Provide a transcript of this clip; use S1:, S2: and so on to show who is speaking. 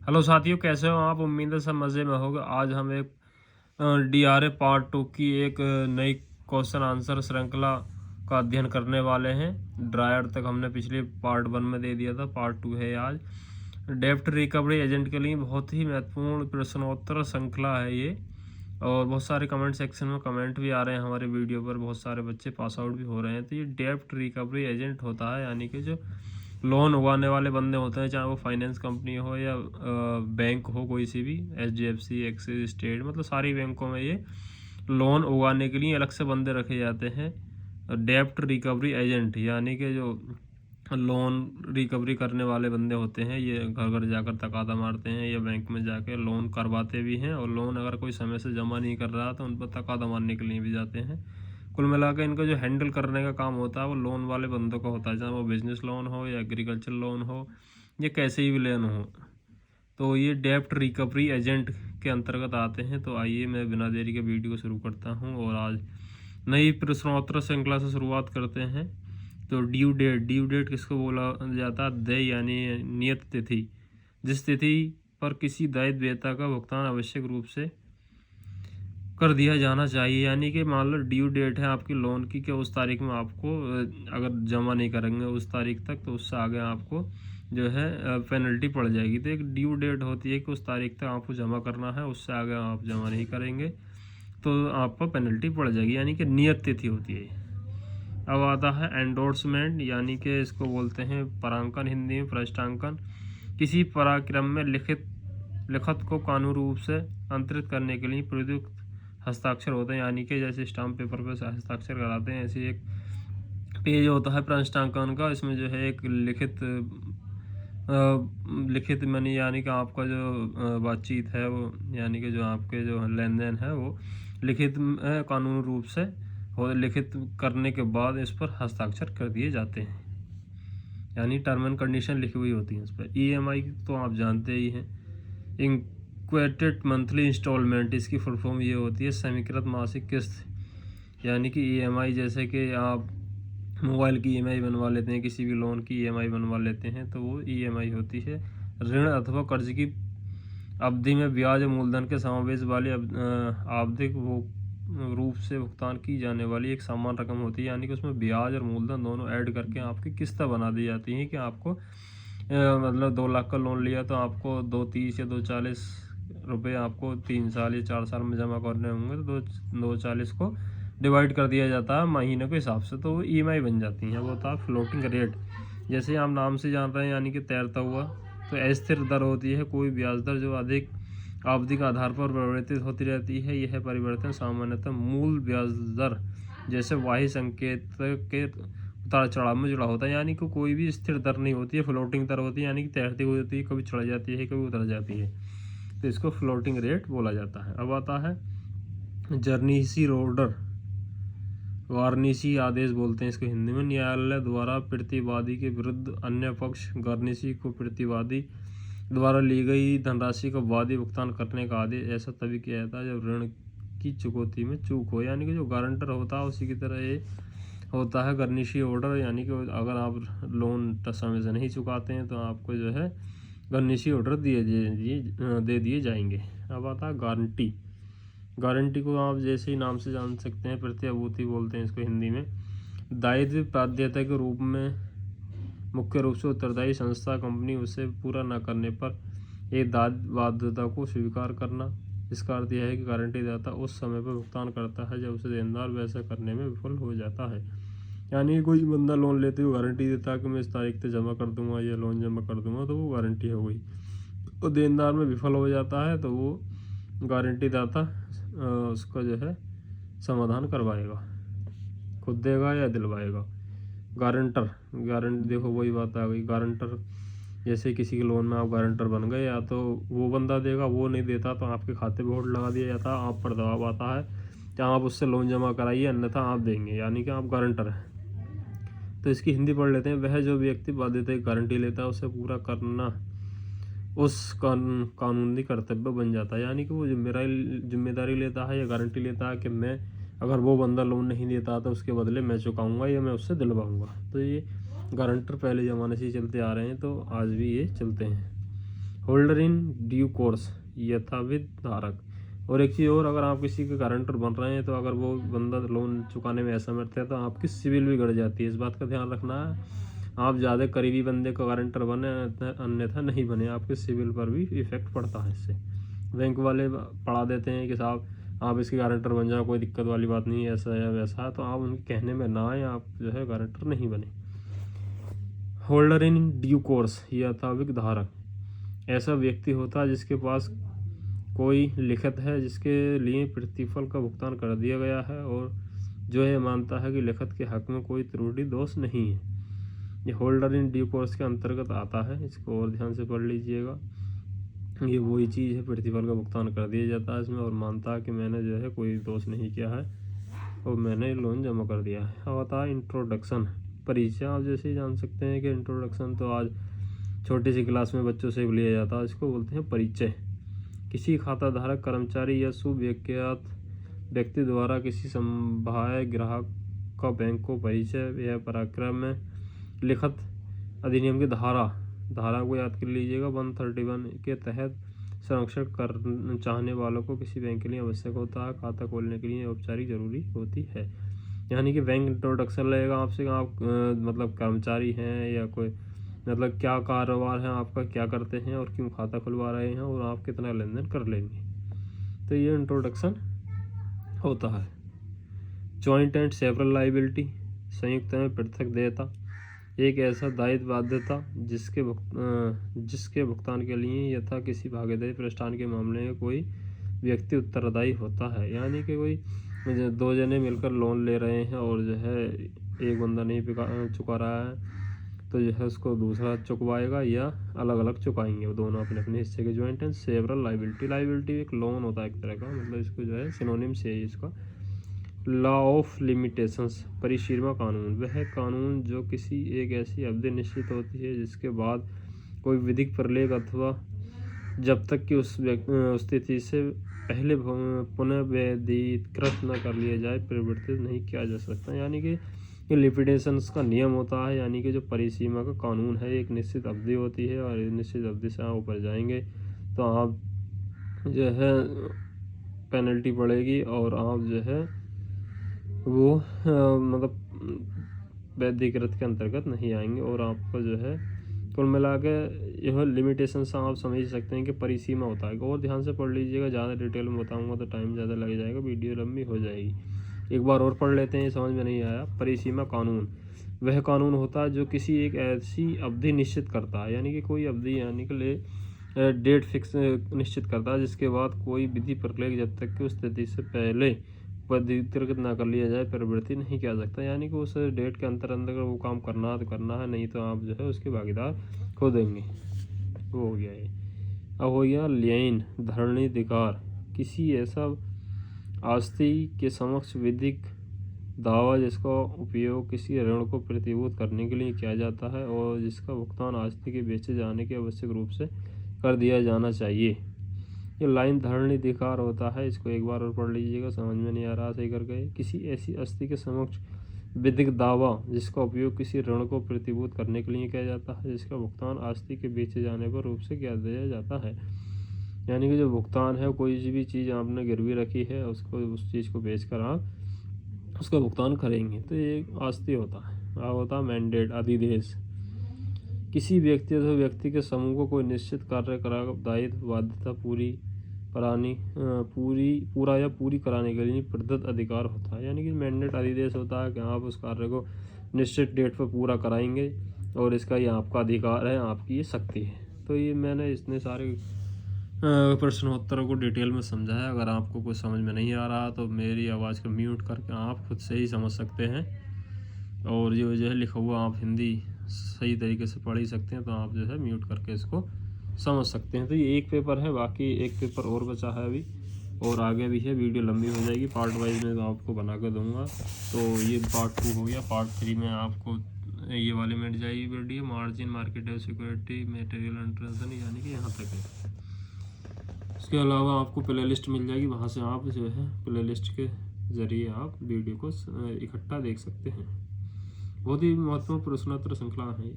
S1: Hello साथियों, कैसे हो आप? उम्मीद है सब मज़े में होगा। आज हम एक डीआरए पार्ट 2 की एक नई क्वेश्चन आंसर श्रृंखला का अध्ययन करने वाले हैं। ड्रायर तक हमने पिछले पार्ट 1 में दे दिया था, पार्ट 2 है आज। डेब्ट रिकवरी एजेंट के लिए बहुत ही महत्वपूर्ण प्रश्नोत्तर श्रृंखला है ये। और बहुत सारे कमेंट सेक्शन में कमेंट भी आ रहे हैं हमारे वीडियो पर, बहुत सारे बच्चे पास आउट भी हो रहे हैं। तो ये डेब्ट रिकवरी एजेंट होता है, यानी कि जो लोन उगाने वाले बंदे होते हैं, चाहे वो फाइनेंस कंपनी हो या बैंक हो, कोई सी भी HDFC, एक्सिस, स्टेट, मतलब सारी बैंकों में ये लोन उगाने के लिए अलग से बंदे रखे जाते हैं। डेब्ट रिकवरी एजेंट यानी कि जो लोन रिकवरी करने वाले बंदे होते हैं, ये घर घर जाकर तकादा मारते हैं या बैंक में जाकर लोन करवाते भी हैं। और लोन अगर कोई समय से जमा नहीं कर रहा तो उन पर तकादा मारने के लिए भी जाते हैं। कुल मिलाकर इनका जो हैंडल करने का काम होता है वो लोन वाले बंदों का होता है, चाहे वो बिजनेस लोन हो या एग्रीकल्चर लोन हो या कैसे ही भी लोन हो। तो ये डेब्ट रिकवरी एजेंट के अंतर्गत आते हैं। तो आइए मैं बिना देरी के वीडियो को शुरू करता हूँ और आज नई प्रश्नोत्तर श्रृंखला से शुरुआत करते हैं। तो ड्यू डेट किसको बोला जाता है? देय यानी नियत तिथि, जिस तिथि पर किसी दायित्व वेता का भुगतान आवश्यक रूप से कर दिया जाना चाहिए। यानी कि मान लो ड्यू डेट है आपकी लोन की, कि उस तारीख में आपको अगर जमा नहीं करेंगे उस तारीख तक, तो उससे आगे आपको जो है पेनल्टी पड़ जाएगी। तो एक ड्यू डेट होती है कि उस तारीख तक आपको जमा करना है, उससे आगे आप जमा नहीं करेंगे तो आपको पेनल्टी पड़ जाएगी, यानी कि नियत तिथि होती है। अब आता है एंडोर्समेंट, यानी कि इसको बोलते हैं परांकन, हिंदी में पृष्ठांकन। किसी पराक्रम में लिखत को कानूनी रूप से अंतरित करने के लिए प्रयुक्त हस्ताक्षर होते हैं, यानी कि जैसे स्टाम्प पेपर पर हस्ताक्षर कराते हैं, ऐसे एक पेज होता है पृष्ठांकन का। इसमें जो है एक लिखित मनी, यानी कि आपका जो बातचीत है वो, यानी कि जो आपके जो लेन देन है वो लिखित कानूनी रूप से और लिखित करने के बाद इस पर हस्ताक्षर कर दिए जाते हैं, यानी टर्म एंड कंडीशन लिखी हुई होती है इस पर। EMI तो आप जानते ही हैं, इंक्वेटेड मंथली इंस्टॉलमेंट, इसकी फुल फॉर्म ये होती है समीकृत मासिक किस्त। यानी कि EMI जैसे कि आप मोबाइल की EMI बनवा लेते हैं, किसी भी लोन की EMI बनवा लेते हैं, तो वो EMI होती है ऋण अथवा कर्ज की अवधि में ब्याज और मूलधन के समावेश वाली आवधिक वो रूप से भुगतान की जाने वाली एक समान रकम होती है। यानी कि उसमें ब्याज और मूलधन दोनों ऐड करके आपकी किस्त बना दी जाती है कि आपको मतलब 2 लाख का लोन लिया तो आपको 230 या 240 रुपये आपको 3 साल या 4 साल में जमा करने होंगे, तो 240 को डिवाइड कर दिया जाता है महीने के हिसाब से, तो वो EMI बन जाती हैं। वो होता है फ्लोटिंग रेट, जैसे आप नाम से जान रहे हैं, यानी कि तैरता हुआ। तो अस्थिर दर होती है कोई ब्याज दर जो अधिक आवधिक आधार पर परिवर्तित होती रहती है। यह परिवर्तन सामान्यतः मूल ब्याज दर जैसे वाही संकेत के उतार चढ़ाव में जुड़ा होता है। यानी कि कोई भी स्थिर दर नहीं होती है, फ्लोटिंग दर होती है, यानी कि तैरती हुई होती है, कभी चढ़ जाती है कभी उतर जाती है, तो इसको फ्लोटिंग रेट बोला जाता है। अब आता है जर्नीसी ऑर्डर, वार्निशी आदेश बोलते हैं इसको हिंदी में। न्यायालय द्वारा प्रतिवादी के विरुद्ध अन्य पक्ष गार्निशी को प्रतिवादी द्वारा ली गई धनराशि का वादी भुगतान करने का आदेश ऐसा तभी किया जाता है जब ऋण की चुकौती में चूक हो। यानी कि जो गारंटर होता है उसी की तरह ये होता है गार्निशी ऑर्डर, यानी कि अगर आप लोन समय से नहीं चुकाते हैं तो आपको जो है गार्निशी ऑर्डर दे दिए जाएंगे। अब आता है गारंटी। गारंटी को आप जैसे ही नाम से जान सकते हैं प्रत्याभूति बोलते हैं इसको हिंदी में। दायित्व बाध्यता के रूप में मुख्य रूप से उत्तरदायी संस्था कंपनी उसे पूरा न करने पर एक बाध्यता को स्वीकार करना। इसका अर्थ यह है कि गारंटी दाता उस समय पर भुगतान करता है जब उसे देनदार वैसा करने में विफल हो जाता है। यानी कोई बंदा लोन लेते हुए गारंटी देता है कि मैं इस तारीख तक जमा कर दूंगा या लोन जमा कर दूंगा, तो वो गारंटी हो गई। तो देनदार में विफल हो जाता है तो वो गारंटी दाता उसका जो है समाधान करवाएगा, खुद देगा या दिलवाएगा। गारंट देखो वही बात आ गई। गारंटर जैसे किसी के लोन में आप गारंटर बन गए, या तो वो बंदा देगा, वो नहीं देता तो आपके खाते पे होल्ड लगा दिया जाता है, आप पर दबाव आता है कि आप उससे लोन जमा कराइए अन्यथा आप देंगे, यानी कि आप गारंटर हैं। तो इसकी हिंदी पढ़ लेते हैं। वह जो व्यक्ति बाध्यता की गारंटी लेता है उसे पूरा करना उस कानूनी कर्तव्य बन जाता है। यानी कि वो जिम्मेदारी लेता है या गारंटी लेता है कि मैं अगर वो बंदा लोन नहीं देता तो उसके बदले मैं चुकाऊंगा या मैं उससे दिलवाऊंगा। तो ये गारंटर पहले ज़माने से ही चलते आ रहे हैं, तो आज भी ये चलते हैं। होल्डर इन ड्यू कोर्स, यथाविध धारक। और एक चीज़ और, अगर आप किसी के गारंटर बन रहे हैं तो अगर वो बंदा लोन चुकाने में असमर्थ है तो आपकी सिविल भी गिर जाती है। इस बात का ध्यान रखना है, आप ज़्यादा करीबी बंदे का गारंटर बने, अन्यथा नहीं बने, आपके सिविल पर भी इफेक्ट पड़ता है इससे। बैंक वाले पढ़ा देते हैं कि साहब आप इसके गारंटर बन जाओ, कोई दिक्कत वाली बात नहीं है, ऐसा है वैसा, तो आप उनके कहने में ना आए, आप जो है गारंटर नहीं बने। होल्डर इन ड्यू कोर्स, यथाविध धारक, ऐसा व्यक्ति होता है जिसके पास कोई लिखित है जिसके लिए प्रतिफल का भुगतान कर दिया गया है और जो है मानता है कि लिखित के हक में कोई त्रुटि दोष नहीं है। ये होल्डर इन ड्यू कोर्स के अंतर्गत आता है, इसको और ध्यान से पढ़ लीजिएगा। ये वही चीज़ है, प्रतिफल का भुगतान कर दिया जाता है इसमें और मानता है कि मैंने जो है कोई दोष नहीं किया है और मैंने लोन जमा कर दिया है। अब आता है इंट्रोडक्शन, परिचय। आप जैसे ही जान सकते हैं कि इंट्रोडक्शन तो आज छोटी सी क्लास में बच्चों से लिया जाता है, इसको बोलते हैं परिचय। किसी खाता धारक, कर्मचारी या सुव्यक्तिगत व्यक्ति द्वारा किसी संभाव्य ग्राहक का बैंक को परिचय या पराक्रम में लिखित अधिनियम की धारा को याद कर लीजिएगा। 131 के तहत संरक्षण कर चाहने वालों को किसी बैंक के लिए आवश्यक होता है, खाता खोलने के लिए औपचारिक जरूरी होती है। यानी कि बैंक इंट्रोडक्शन लगेगा आपसे, आप मतलब कर्मचारी हैं या कोई मतलब क्या कारोबार है आपका, क्या करते हैं और क्यों खाता खुलवा रहे हैं और आप कितना लेन देन कर लेंगे, तो ये इंट्रोडक्शन होता है। जॉइंट एंड सेवरल लाइबिलिटी, संयुक्त में पृथक देयता, एक ऐसा दायित्व बाध्यता जिसके भुगतान के लिए यथा किसी भागीदारी प्रतिष्ठान के मामले में कोई व्यक्ति उत्तरदायी होता है। यानी कि कोई दो जने मिलकर लोन ले रहे हैं और जो है एक बंदा नहीं चुका रहा है तो जो है उसको दूसरा चुकवाएगा या अलग अलग चुकाएंगे, वो दोनों अपने अपने हिस्से के। जॉइंट एंड सेवरल लाइबिलिटी एक लोन होता है एक तरह का, मतलब इसको जो है सिनोनिम से है इसका। लॉ ऑफ लिमिटेशंस, परिसीमा कानून, वह कानून जो किसी एक ऐसी अवधि निश्चित होती है जिसके बाद कोई विधिक प्रलेख अथवा जब तक कि उस स्थिति से पहले पुनर्विधिकृत न कर लिया जाए परिवर्तित नहीं किया जा सकता। यानी कि ये लिमिटेशंस का नियम होता है, यानी कि जो परिसीमा का कानून है, एक निश्चित अवधि होती है और निश्चित अवधि से आप ऊपर जाएंगे तो आप जो है पेनल्टी पड़ेगी और आप जो है वो मतलब वैधिकृत के अंतर्गत नहीं आएंगे और आपको जो है कुल मिला के यह लिमिटेशंस आप समझ सकते हैं कि परिसीमा होता है। और ध्यान से पढ़ लीजिएगा, ज़्यादा डिटेल में बताऊंगा तो टाइम ज़्यादा लग जाएगा, वीडियो लंबी हो जाएगी। एक बार और पढ़ लेते हैं, समझ में नहीं आया। परिसीमा कानून वह कानून होता है जो किसी एक ऐसी अवधि निश्चित करता है, यानी कि कोई अवधि यानी कि डेट फिक्स निश्चित करता है जिसके बाद कोई विधि प्रलेख जब तक कि उस स्थिति से पहले विधिकृत ना कर लिया जाए परिवर्ती नहीं किया सकता। यानी कि उस डेट के अंदर वो काम करना है तो करना है, नहीं तो आप जो है उसके भागीदार खो देंगे। वो हो गया ये। अब हो गया ल्याइन, धरणाधिकार, किसी ऐसा आस्ति के समक्ष विधिक दावा जिसका उपयोग किसी ऋण को प्रतिभूत करने के लिए किया जाता है और जिसका भुगतान आस्ति के बेचे जाने के आवश्यक रूप से कर दिया जाना चाहिए। ये लाइन धरणाधिकार होता है, इसको एक बार और पढ़ लीजिएगा, समझ में नहीं आ रहा सही कर गए। किसी ऐसी आस्ति के समक्ष विधिक दावा जिसका उपयोग किसी ऋण को प्रतिभूत करने के लिए किया जाता है जिसका भुगतान आस्ति के बेचे जाने पर रूप से किया दिया जाता है। यानी कि जो भुगतान है, कोई भी चीज़ आपने गिरवी रखी है उसको उस चीज़ को बेचकर आप उसका भुगतान करेंगे, तो ये आस्ति होता है। क्या होता है मैंडेट, अधिदेश, किसी व्यक्ति अथवा व्यक्ति के समूह को कोई निश्चित कार्य करा दायित्व बाध्यता पूरा या पूरी कराने के लिए प्रदत्त अधिकार होता है। यानी कि मैंडेट अधिदेश होता है कि आप उस कार्य को निश्चित डेट पर पूरा कराएंगे और इसका ये आपका अधिकार है, आपकी ये शक्ति है। तो ये मैंने इतने सारे प्रश्नोत्तरों को डिटेल में समझाया। अगर आपको कुछ समझ में नहीं आ रहा तो मेरी आवाज़ को म्यूट करके आप खुद से ही समझ सकते हैं और जो है लिखा हुआ आप हिंदी सही तरीके से पढ़ ही सकते हैं, तो आप जो है म्यूट करके इसको समझ सकते हैं। तो ये एक पेपर है, बाकी एक पेपर और बचा है अभी और आगे भी है। वीडियो लंबी हो जाएगी, पार्ट वाइज में आपको बना कर दूँगा। तो ये पार्ट 2 हो गया। पार्ट 3 में आपको ये वाली मिल जाएगी video, margin, market security, material intention, यानी कि यहाँ तक है। उसके अलावा आपको प्ले लिस्ट मिल जाएगी, वहाँ से आप जो है प्ले लिस्ट के ज़रिए आप वीडियो को इकट्ठा देख सकते हैं। बहुत ही महत्वपूर्ण प्रश्नोत्तर श्रृंखला है ये।